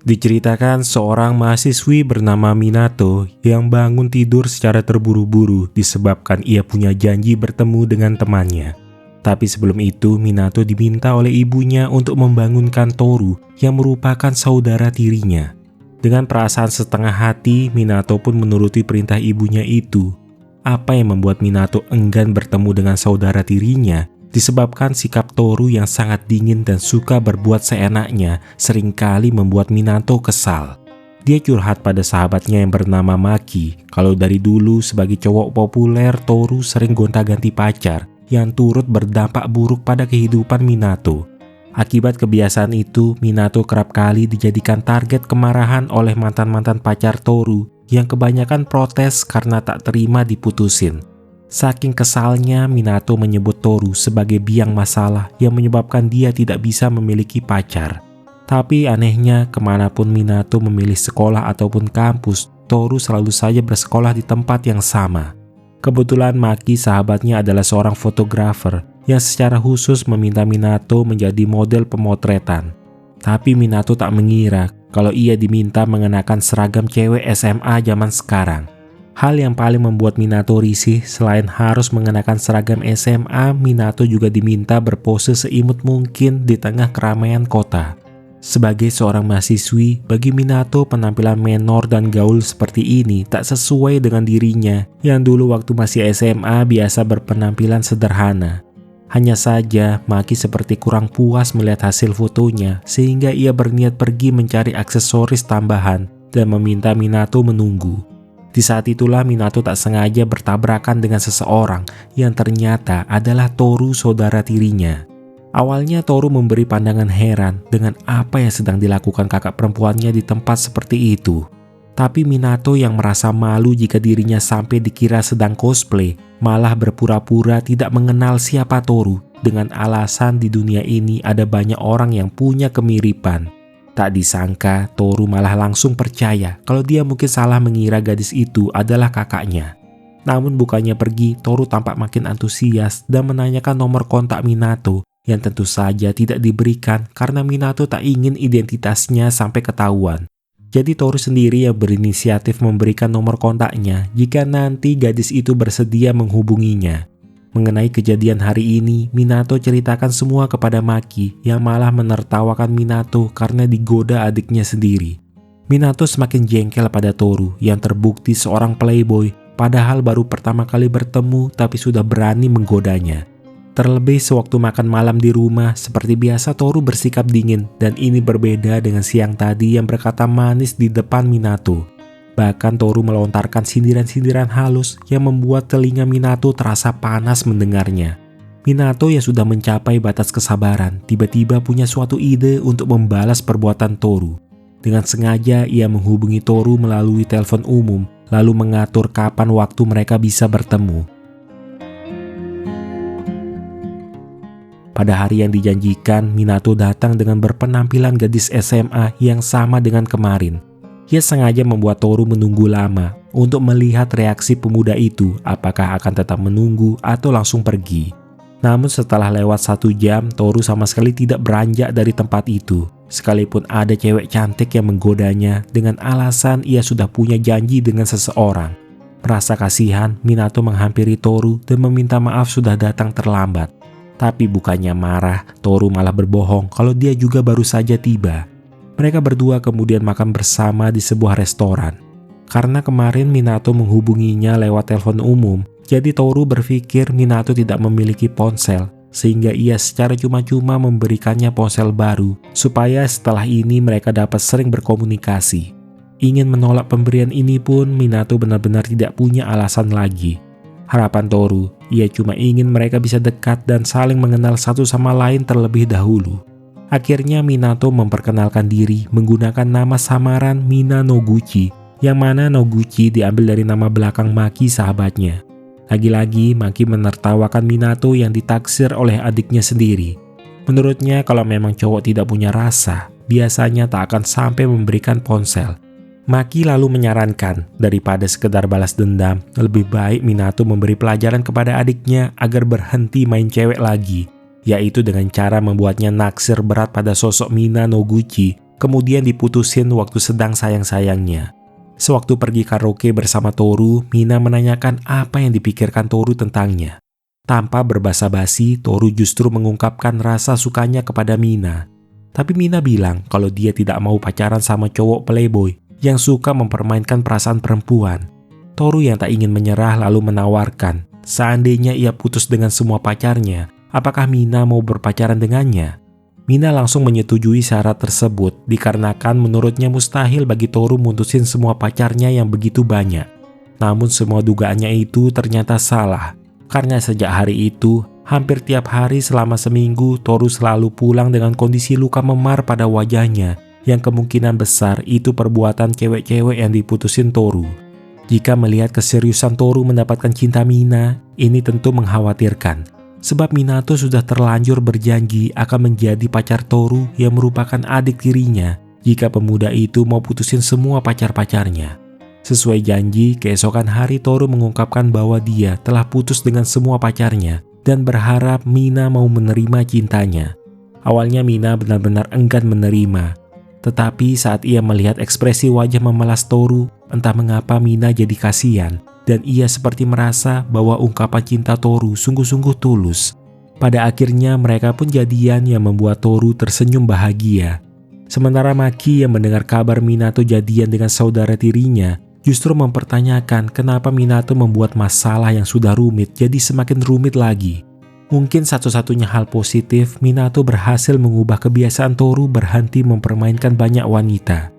Diceritakan seorang mahasiswi bernama Minato yang bangun tidur secara terburu-buru disebabkan ia punya janji bertemu dengan temannya. Tapi sebelum itu, Minato diminta oleh ibunya untuk membangunkan Toru yang merupakan saudara tirinya. Dengan perasaan setengah hati, Minato pun menuruti perintah ibunya itu. Apa yang membuat Minato enggan bertemu dengan saudara tirinya? Disebabkan sikap Toru yang sangat dingin dan suka berbuat seenaknya seringkali membuat Minato kesal. Dia curhat pada sahabatnya yang bernama Maki kalau dari dulu sebagai cowok populer Toru sering gonta-ganti pacar yang turut berdampak buruk pada kehidupan Minato. Akibat kebiasaan itu, Minato kerap kali dijadikan target kemarahan oleh mantan-mantan pacar Toru yang kebanyakan protes karena tak terima diputusin. Saking kesalnya, Minato menyebut Toru sebagai biang masalah yang menyebabkan dia tidak bisa memiliki pacar. Tapi anehnya, kemanapun Minato memilih sekolah ataupun kampus, Toru selalu saja bersekolah di tempat yang sama. Kebetulan Maki sahabatnya adalah seorang fotografer yang secara khusus meminta Minato menjadi model pemotretan. Tapi Minato tak mengira kalau ia diminta mengenakan seragam cewek SMA zaman sekarang. Hal yang paling membuat Minato risih selain harus mengenakan seragam SMA, Minato juga diminta berpose seimut mungkin di tengah keramaian kota. Sebagai seorang mahasiswi, bagi Minato penampilan menor dan gaul seperti ini tak sesuai dengan dirinya yang dulu waktu masih SMA biasa berpenampilan sederhana. Hanya saja, Maki seperti kurang puas melihat hasil fotonya sehingga ia berniat pergi mencari aksesoris tambahan dan meminta Minato menunggu. Di saat itulah Minato tak sengaja bertabrakan dengan seseorang yang ternyata adalah Toru, saudara tirinya. Awalnya Toru memberi pandangan heran dengan apa yang sedang dilakukan kakak perempuannya di tempat seperti itu. Tapi Minato yang merasa malu jika dirinya sampai dikira sedang cosplay, malah berpura-pura tidak mengenal siapa Toru dengan alasan di dunia ini ada banyak orang yang punya kemiripan. Tak disangka, Toru malah langsung percaya kalau dia mungkin salah mengira gadis itu adalah kakaknya. Namun bukannya pergi, Toru tampak makin antusias dan menanyakan nomor kontak Minato yang tentu saja tidak diberikan karena Minato tak ingin identitasnya sampai ketahuan. Jadi Toru sendiri yang berinisiatif memberikan nomor kontaknya jika nanti gadis itu bersedia menghubunginya. Mengenai kejadian hari ini, Minato ceritakan semua kepada Maki yang malah menertawakan Minato karena digoda adiknya sendiri. Minato semakin jengkel pada Toru yang terbukti seorang playboy padahal baru pertama kali bertemu tapi sudah berani menggodanya. Terlebih sewaktu makan malam di rumah, seperti biasa Toru bersikap dingin dan ini berbeda dengan siang tadi yang berkata manis di depan Minato. Bahkan Toru melontarkan sindiran-sindiran halus yang membuat telinga Minato terasa panas mendengarnya. Minato yang sudah mencapai batas kesabaran tiba-tiba punya suatu ide untuk membalas perbuatan Toru. Dengan sengaja ia menghubungi Toru melalui telepon umum lalu mengatur kapan waktu mereka bisa bertemu. Pada hari yang dijanjikan, Minato datang dengan berpenampilan gadis SMA yang sama dengan kemarin. Ia sengaja membuat Toru menunggu lama untuk melihat reaksi pemuda itu apakah akan tetap menunggu atau langsung pergi. Namun setelah lewat 1 jam, Toru sama sekali tidak beranjak dari tempat itu. Sekalipun ada cewek cantik yang menggodanya dengan alasan ia sudah punya janji dengan seseorang. Merasa kasihan, Minato menghampiri Toru dan meminta maaf sudah datang terlambat. Tapi bukannya marah, Toru malah berbohong kalau dia juga baru saja tiba. Mereka berdua kemudian makan bersama di sebuah restoran. Karena kemarin Minato menghubunginya lewat telepon umum, jadi Toru berpikir Minato tidak memiliki ponsel, sehingga ia secara cuma-cuma memberikannya ponsel baru, supaya setelah ini mereka dapat sering berkomunikasi. Ingin menolak pemberian ini pun Minato benar-benar tidak punya alasan lagi. Harapan Toru, ia cuma ingin mereka bisa dekat dan saling mengenal satu sama lain terlebih dahulu. Akhirnya Minato memperkenalkan diri menggunakan nama samaran Mina Noguchi, yang mana Noguchi diambil dari nama belakang Maki sahabatnya. Lagi-lagi Maki menertawakan Minato yang ditaksir oleh adiknya sendiri. Menurutnya kalau memang cowok tidak punya rasa, biasanya tak akan sampai memberikan ponsel. Maki lalu menyarankan daripada sekedar balas dendam, lebih baik Minato memberi pelajaran kepada adiknya agar berhenti main cewek lagi. Yaitu dengan cara membuatnya naksir berat pada sosok Mina Noguchi kemudian diputusin waktu sedang sayang-sayangnya. Sewaktu pergi karaoke bersama Toru, Mina menanyakan apa yang dipikirkan Toru tentangnya. Tanpa berbasa-basi, Toru justru mengungkapkan rasa sukanya kepada Mina. Tapi Mina bilang kalau dia tidak mau pacaran sama cowok playboy yang suka mempermainkan perasaan perempuan. Toru yang tak ingin menyerah lalu menawarkan, seandainya ia putus dengan semua pacarnya, apakah Mina mau berpacaran dengannya? Mina langsung menyetujui syarat tersebut dikarenakan menurutnya mustahil bagi Toru mutusin semua pacarnya yang begitu banyak. Namun semua dugaannya itu ternyata salah, karena sejak hari itu, hampir tiap hari selama seminggu Toru selalu pulang dengan kondisi luka memar pada wajahnya yang kemungkinan besar itu perbuatan cewek-cewek yang diputusin Toru. Jika melihat keseriusan Toru mendapatkan cinta Mina, ini tentu mengkhawatirkan. Sebab Minato sudah terlanjur berjanji akan menjadi pacar Toru yang merupakan adik tirinya jika pemuda itu mau putusin semua pacar-pacarnya. Sesuai janji, keesokan hari Toru mengungkapkan bahwa dia telah putus dengan semua pacarnya dan berharap Mina mau menerima cintanya. Awalnya Mina benar-benar enggan menerima. Tetapi saat ia melihat ekspresi wajah memelas Toru, entah mengapa Mina jadi kasihan. Dan ia seperti merasa bahwa ungkapan cinta Toru sungguh-sungguh tulus. Pada akhirnya mereka pun jadian yang membuat Toru tersenyum bahagia. Sementara Maki yang mendengar kabar Minato jadian dengan saudara tirinya justru mempertanyakan kenapa Minato membuat masalah yang sudah rumit jadi semakin rumit lagi. Mungkin satu-satunya hal positif Minato berhasil mengubah kebiasaan Toru berhenti mempermainkan banyak wanita.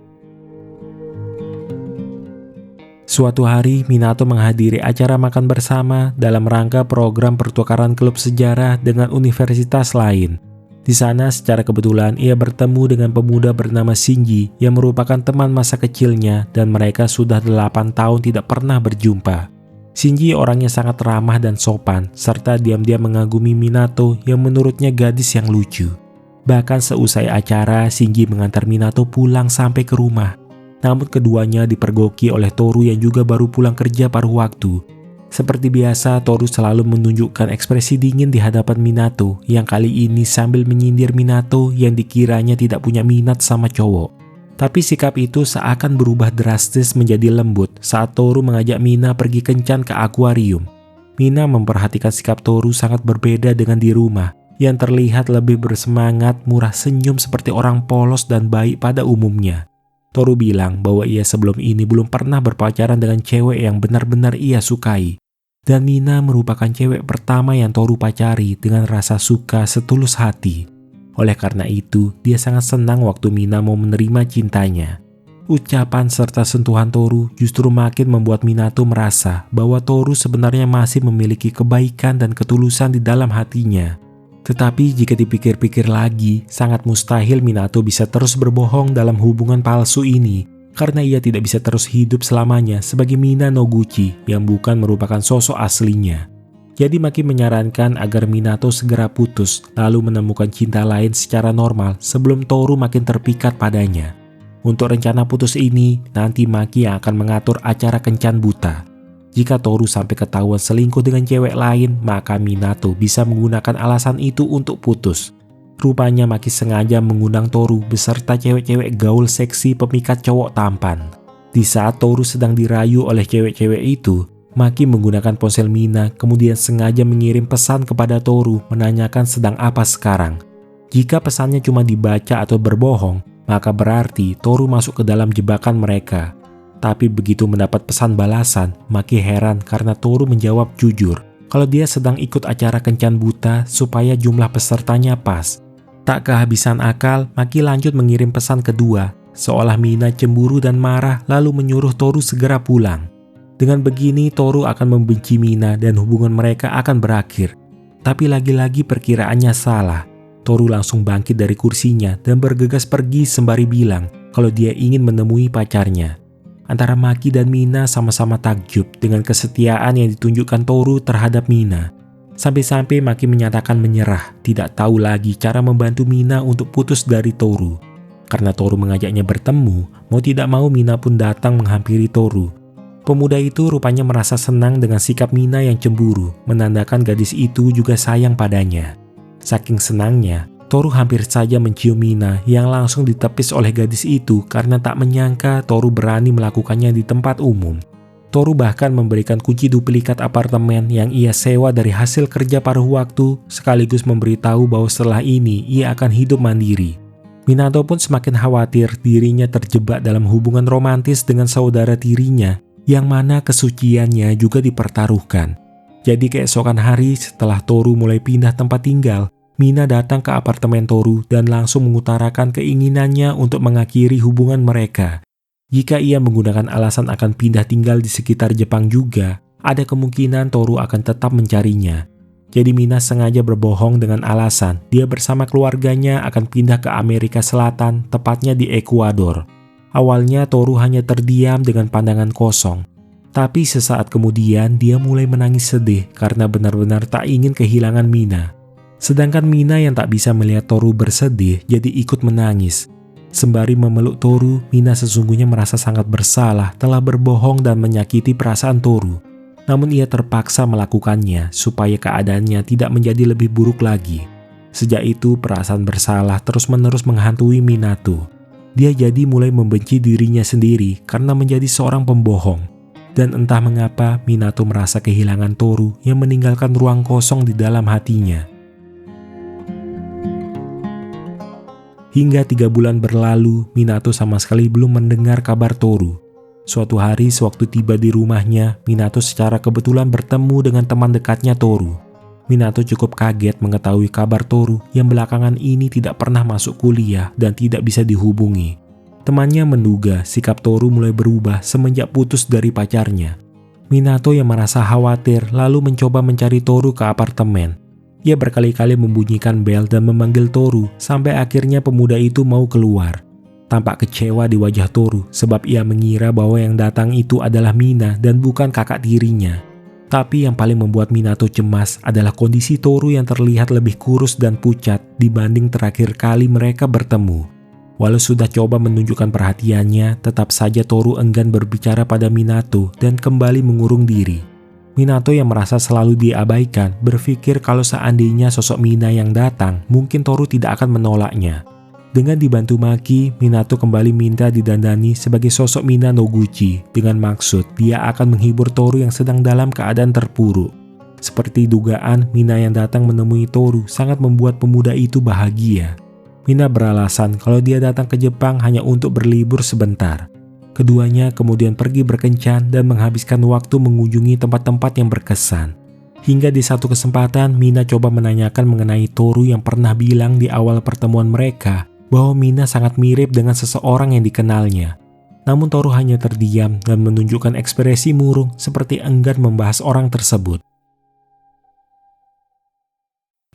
Suatu hari, Minato menghadiri acara makan bersama dalam rangka program pertukaran klub sejarah dengan universitas lain. Di sana, secara kebetulan ia bertemu dengan pemuda bernama Shinji yang merupakan teman masa kecilnya dan mereka sudah 8 tahun tidak pernah berjumpa. Shinji orangnya sangat ramah dan sopan, serta diam-diam mengagumi Minato yang menurutnya gadis yang lucu. Bahkan seusai acara, Shinji mengantar Minato pulang sampai ke rumah. Namun keduanya dipergoki oleh Toru yang juga baru pulang kerja paruh waktu. Seperti biasa, Toru selalu menunjukkan ekspresi dingin di hadapan Minato yang kali ini sambil menyindir Minato yang dikiranya tidak punya minat sama cowok. Tapi sikap itu seakan berubah drastis menjadi lembut saat Toru mengajak Mina pergi kencan ke akuarium. Mina memperhatikan sikap Toru sangat berbeda dengan di rumah yang terlihat lebih bersemangat, murah senyum seperti orang polos dan baik pada umumnya. Toru bilang bahwa ia sebelum ini belum pernah berpacaran dengan cewek yang benar-benar ia sukai. Dan Mina merupakan cewek pertama yang Toru pacari dengan rasa suka setulus hati. Oleh karena itu, dia sangat senang waktu Mina mau menerima cintanya. Ucapan serta sentuhan Toru justru makin membuat Minato merasa bahwa Toru sebenarnya masih memiliki kebaikan dan ketulusan di dalam hatinya. Tetapi jika dipikir-pikir lagi, sangat mustahil Minato bisa terus berbohong dalam hubungan palsu ini karena ia tidak bisa terus hidup selamanya sebagai Mina Noguchi yang bukan merupakan sosok aslinya. Jadi Maki menyarankan agar Minato segera putus lalu menemukan cinta lain secara normal sebelum Toru makin terpikat padanya. Untuk rencana putus ini, nanti Maki yang akan mengatur acara kencan buta. Jika Toru sampai ketahuan selingkuh dengan cewek lain, maka Minato bisa menggunakan alasan itu untuk putus. Rupanya Maki sengaja mengundang Toru beserta cewek-cewek gaul seksi pemikat cowok tampan. Di saat Toru sedang dirayu oleh cewek-cewek itu, Maki menggunakan ponsel Mina kemudian sengaja mengirim pesan kepada Toru menanyakan sedang apa sekarang. Jika pesannya cuma dibaca atau berbohong, maka berarti Toru masuk ke dalam jebakan mereka. Tapi begitu mendapat pesan balasan, Maki heran karena Toru menjawab jujur kalau dia sedang ikut acara kencan buta supaya jumlah pesertanya pas. Tak kehabisan akal, Maki lanjut mengirim pesan kedua, seolah Mina cemburu dan marah lalu menyuruh Toru segera pulang. Dengan begini, Toru akan membenci Mina dan hubungan mereka akan berakhir. Tapi lagi-lagi perkiraannya salah. Toru langsung bangkit dari kursinya dan bergegas pergi sembari bilang kalau dia ingin menemui pacarnya. Antara Maki dan Mina sama-sama takjub dengan kesetiaan yang ditunjukkan Toru terhadap Mina. Sampai-sampai Maki menyatakan menyerah, tidak tahu lagi cara membantu Mina untuk putus dari Toru. Karena Toru mengajaknya bertemu, mau tidak mau Mina pun datang menghampiri Toru. Pemuda itu rupanya merasa senang dengan sikap Mina yang cemburu, menandakan gadis itu juga sayang padanya. Saking senangnya, Toru hampir saja mencium Mina yang langsung ditepis oleh gadis itu karena tak menyangka Toru berani melakukannya di tempat umum. Toru bahkan memberikan kunci duplikat apartemen yang ia sewa dari hasil kerja paruh waktu, sekaligus memberitahu bahwa setelah ini ia akan hidup mandiri. Minato pun semakin khawatir dirinya terjebak dalam hubungan romantis dengan saudara tirinya, yang mana kesuciannya juga dipertaruhkan. Jadi keesokan hari setelah Toru mulai pindah tempat tinggal, Mina datang ke apartemen Toru dan langsung mengutarakan keinginannya untuk mengakhiri hubungan mereka. Jika ia menggunakan alasan akan pindah tinggal di sekitar Jepang juga, ada kemungkinan Toru akan tetap mencarinya. Jadi Mina sengaja berbohong dengan alasan dia bersama keluarganya akan pindah ke Amerika Selatan, tepatnya di Ekuador. Awalnya Toru hanya terdiam dengan pandangan kosong. Tapi sesaat kemudian dia mulai menangis sedih karena benar-benar tak ingin kehilangan Mina. Sedangkan Mina yang tak bisa melihat Toru bersedih jadi ikut menangis. Sembari memeluk Toru, Mina sesungguhnya merasa sangat bersalah telah berbohong dan menyakiti perasaan Toru. Namun ia terpaksa melakukannya supaya keadaannya tidak menjadi lebih buruk lagi. Sejak itu perasaan bersalah terus-menerus menghantui Minato. Dia jadi mulai membenci dirinya sendiri karena menjadi seorang pembohong. Dan entah mengapa Minato merasa kehilangan Toru yang meninggalkan ruang kosong di dalam hatinya. Hingga 3 bulan berlalu, Minato sama sekali belum mendengar kabar Toru. Suatu hari sewaktu tiba di rumahnya, Minato secara kebetulan bertemu dengan teman dekatnya Toru. Minato cukup kaget mengetahui kabar Toru yang belakangan ini tidak pernah masuk kuliah dan tidak bisa dihubungi. Temannya menduga sikap Toru mulai berubah semenjak putus dari pacarnya. Minato yang merasa khawatir lalu mencoba mencari Toru ke apartemen. Ia berkali-kali membunyikan bel dan memanggil Toru sampai akhirnya pemuda itu mau keluar. Tampak kecewa di wajah Toru sebab ia mengira bahwa yang datang itu adalah Mina dan bukan kakak tirinya. Tapi yang paling membuat Minato cemas adalah kondisi Toru yang terlihat lebih kurus dan pucat dibanding terakhir kali mereka bertemu. Walau sudah coba menunjukkan perhatiannya, tetap saja Toru enggan berbicara pada Minato dan kembali mengurung diri. Minato yang merasa selalu diabaikan berpikir kalau seandainya sosok Mina yang datang, mungkin Toru tidak akan menolaknya. Dengan dibantu Maki, Minato kembali minta didandani sebagai sosok Mina Noguchi dengan maksud dia akan menghibur Toru yang sedang dalam keadaan terpuruk. Seperti dugaan, Mina yang datang menemui Toru sangat membuat pemuda itu bahagia. Mina beralasan kalau dia datang ke Jepang hanya untuk berlibur sebentar. Keduanya kemudian pergi berkencan dan menghabiskan waktu mengunjungi tempat-tempat yang berkesan. Hingga di satu kesempatan, Mina coba menanyakan mengenai Toru yang pernah bilang di awal pertemuan mereka bahwa Mina sangat mirip dengan seseorang yang dikenalnya. Namun Toru hanya terdiam dan menunjukkan ekspresi murung seperti enggan membahas orang tersebut.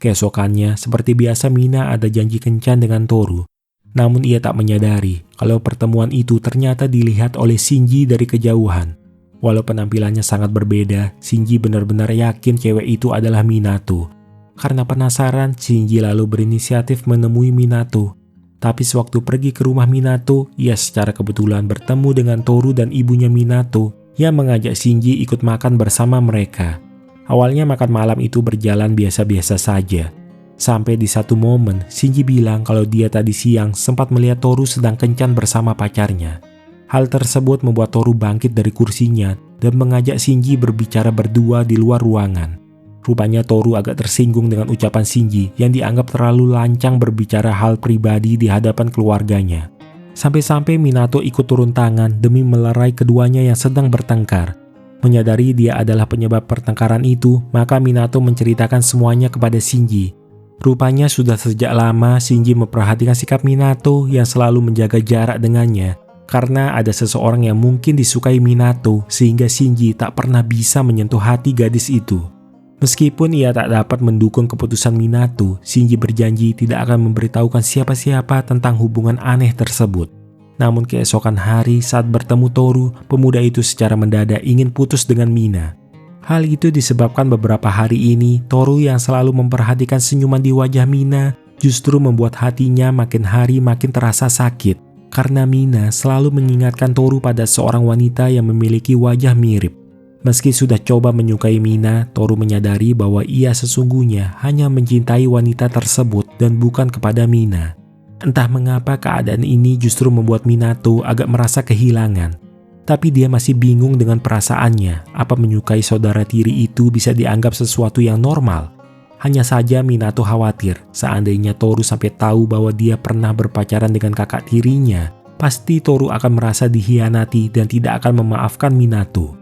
Keesokannya, seperti biasa Mina ada janji kencan dengan Toru. Namun ia tak menyadari kalau pertemuan itu ternyata dilihat oleh Shinji dari kejauhan. Walau penampilannya sangat berbeda, Shinji benar-benar yakin cewek itu adalah Minato. Karena penasaran, Shinji lalu berinisiatif menemui Minato. Tapi sewaktu pergi ke rumah Minato, ia secara kebetulan bertemu dengan Toru dan ibunya Minato yang mengajak Shinji ikut makan bersama mereka. Awalnya makan malam itu berjalan biasa-biasa saja. Sampai di satu momen, Shinji bilang kalau dia tadi siang sempat melihat Toru sedang kencan bersama pacarnya. Hal tersebut membuat Toru bangkit dari kursinya dan mengajak Shinji berbicara berdua di luar ruangan. Rupanya Toru agak tersinggung dengan ucapan Shinji yang dianggap terlalu lancang berbicara hal pribadi di hadapan keluarganya. Sampai-sampai Minato ikut turun tangan demi melerai keduanya yang sedang bertengkar. Menyadari dia adalah penyebab pertengkaran itu, maka Minato menceritakan semuanya kepada Shinji. Rupanya sudah sejak lama Shinji memperhatikan sikap Minato yang selalu menjaga jarak dengannya karena ada seseorang yang mungkin disukai Minato sehingga Shinji tak pernah bisa menyentuh hati gadis itu. Meskipun ia tak dapat mendukung keputusan Minato, Shinji berjanji tidak akan memberitahukan siapa-siapa tentang hubungan aneh tersebut. Namun keesokan hari saat bertemu Toru, pemuda itu secara mendadak ingin putus dengan Mina. Hal itu disebabkan beberapa hari ini, Toru yang selalu memperhatikan senyuman di wajah Mina justru membuat hatinya makin hari makin terasa sakit. Karena Mina selalu mengingatkan Toru pada seorang wanita yang memiliki wajah mirip. Meski sudah coba menyukai Mina, Toru menyadari bahwa ia sesungguhnya hanya mencintai wanita tersebut dan bukan kepada Mina. Entah mengapa keadaan ini justru membuat Minato agak merasa kehilangan. Tapi dia masih bingung dengan perasaannya. Apa menyukai saudara tiri itu bisa dianggap sesuatu yang normal? Hanya saja Minato khawatir seandainya Toru sampai tahu bahwa dia pernah berpacaran dengan kakak tirinya, pasti Toru akan merasa dikhianati dan tidak akan memaafkan Minato.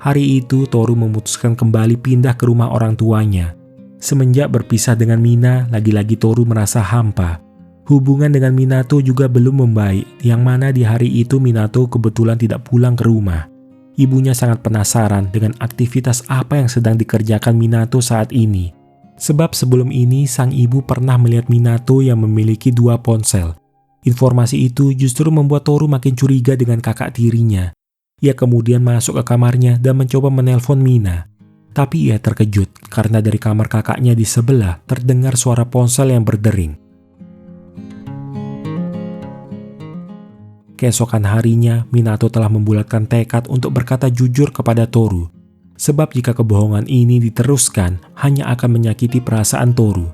Hari itu Toru memutuskan kembali pindah ke rumah orang tuanya. Semenjak berpisah dengan Mina, lagi-lagi Toru merasa hampa. Hubungan dengan Minato juga belum membaik, yang mana di hari itu Minato kebetulan tidak pulang ke rumah. Ibunya sangat penasaran dengan aktivitas apa yang sedang dikerjakan Minato saat ini. Sebab sebelum ini sang ibu pernah melihat Minato yang memiliki 2 ponsel. Informasi itu justru membuat Toru makin curiga dengan kakak tirinya. Ia kemudian masuk ke kamarnya dan mencoba menelpon Mina. Tapi ia terkejut karena dari kamar kakaknya di sebelah terdengar suara ponsel yang berdering. Keesokan harinya, Minato telah membulatkan tekad untuk berkata jujur kepada Toru. Sebab jika kebohongan ini diteruskan, hanya akan menyakiti perasaan Toru.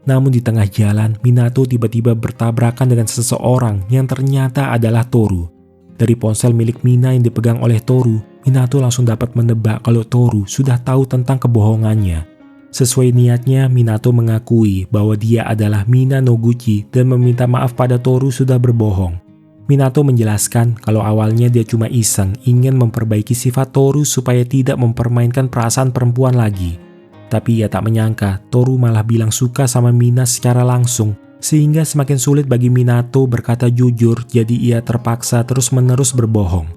Namun di tengah jalan, Minato tiba-tiba bertabrakan dengan seseorang yang ternyata adalah Toru. Dari ponsel milik Mina yang dipegang oleh Toru, Minato langsung dapat menebak kalau Toru sudah tahu tentang kebohongannya. Sesuai niatnya, Minato mengakui bahwa dia adalah Mina Noguchi dan meminta maaf pada Toru sudah berbohong. Minato menjelaskan kalau awalnya dia cuma iseng ingin memperbaiki sifat Toru supaya tidak mempermainkan perasaan perempuan lagi. Tapi ia tak menyangka Toru malah bilang suka sama Mina secara langsung, sehingga semakin sulit bagi Minato berkata jujur, jadi ia terpaksa terus-menerus berbohong.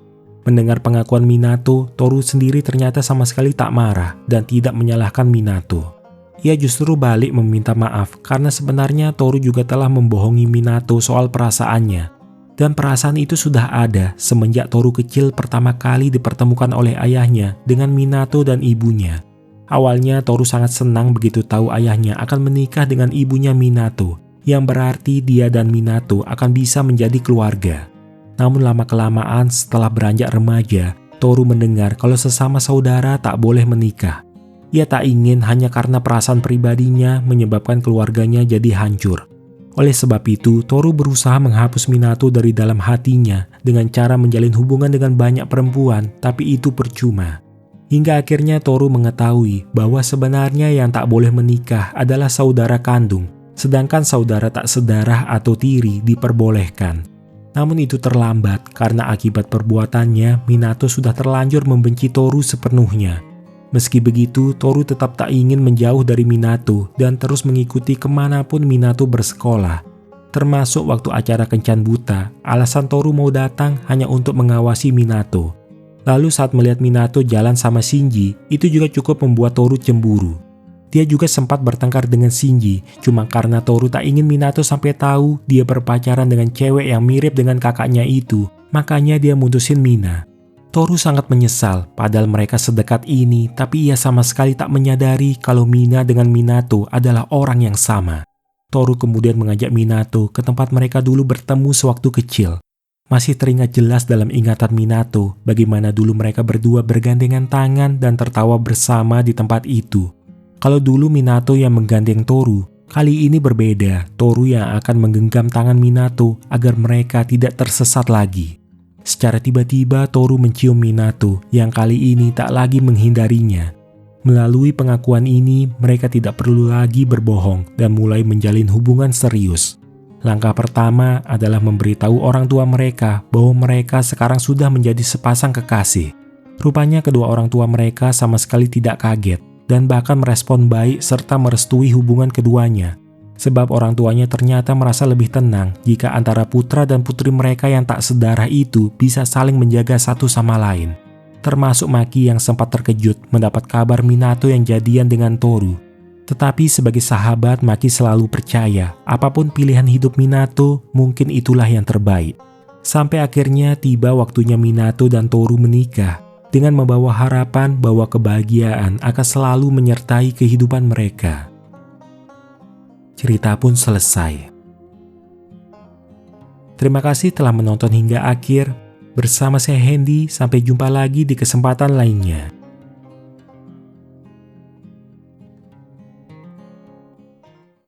Mendengar pengakuan Minato, Toru sendiri ternyata sama sekali tak marah dan tidak menyalahkan Minato. Ia justru balik meminta maaf karena sebenarnya Toru juga telah membohongi Minato soal perasaannya. Dan perasaan itu sudah ada semenjak Toru kecil pertama kali dipertemukan oleh ayahnya dengan Minato dan ibunya. Awalnya Toru sangat senang begitu tahu ayahnya akan menikah dengan ibunya Minato, yang berarti dia dan Minato akan bisa menjadi keluarga. Namun lama-kelamaan setelah beranjak remaja, Toru mendengar kalau sesama saudara tak boleh menikah. Ia tak ingin hanya karena perasaan pribadinya menyebabkan keluarganya jadi hancur. Oleh sebab itu, Toru berusaha menghapus Minato dari dalam hatinya dengan cara menjalin hubungan dengan banyak perempuan, tapi itu percuma. Hingga akhirnya Toru mengetahui bahwa sebenarnya yang tak boleh menikah adalah saudara kandung, sedangkan saudara tak sedarah atau tiri diperbolehkan. Namun itu terlambat karena akibat perbuatannya, Minato sudah terlanjur membenci Toru sepenuhnya. Meski begitu, Toru tetap tak ingin menjauh dari Minato dan terus mengikuti kemanapun Minato bersekolah. Termasuk waktu acara kencan buta, alasan Toru mau datang hanya untuk mengawasi Minato. Lalu saat melihat Minato jalan sama Shinji, itu juga cukup membuat Toru cemburu. Dia juga sempat bertengkar dengan Shinji, cuma karena Toru tak ingin Minato sampai tahu dia berpacaran dengan cewek yang mirip dengan kakaknya itu, makanya dia mutusin Mina. Toru sangat menyesal, padahal mereka sedekat ini, tapi ia sama sekali tak menyadari kalau Mina dengan Minato adalah orang yang sama. Toru kemudian mengajak Minato ke tempat mereka dulu bertemu sewaktu kecil. Masih teringat jelas dalam ingatan Minato bagaimana dulu mereka berdua bergandengan tangan dan tertawa bersama di tempat itu. Kalau dulu Minato yang menggandeng Toru, kali ini berbeda. Toru yang akan menggenggam tangan Minato agar mereka tidak tersesat lagi. Secara tiba-tiba Toru mencium Minato yang kali ini tak lagi menghindarinya. Melalui pengakuan ini, mereka tidak perlu lagi berbohong dan mulai menjalin hubungan serius. Langkah pertama adalah memberitahu orang tua mereka bahwa mereka sekarang sudah menjadi sepasang kekasih. Rupanya kedua orang tua mereka sama sekali tidak kaget dan bahkan merespon baik serta merestui hubungan keduanya. Sebab orang tuanya ternyata merasa lebih tenang jika antara putra dan putri mereka yang tak sedarah itu bisa saling menjaga satu sama lain. Termasuk Maki yang sempat terkejut mendapat kabar Minato yang jadian dengan Toru. Tetapi sebagai sahabat, Maki selalu percaya apapun pilihan hidup Minato, mungkin itulah yang terbaik. Sampai akhirnya tiba waktunya Minato dan Toru menikah dengan membawa harapan bahwa kebahagiaan akan selalu menyertai kehidupan mereka. Cerita pun selesai. Terima kasih telah menonton hingga akhir. Bersama saya Hendy, sampai jumpa lagi di kesempatan lainnya.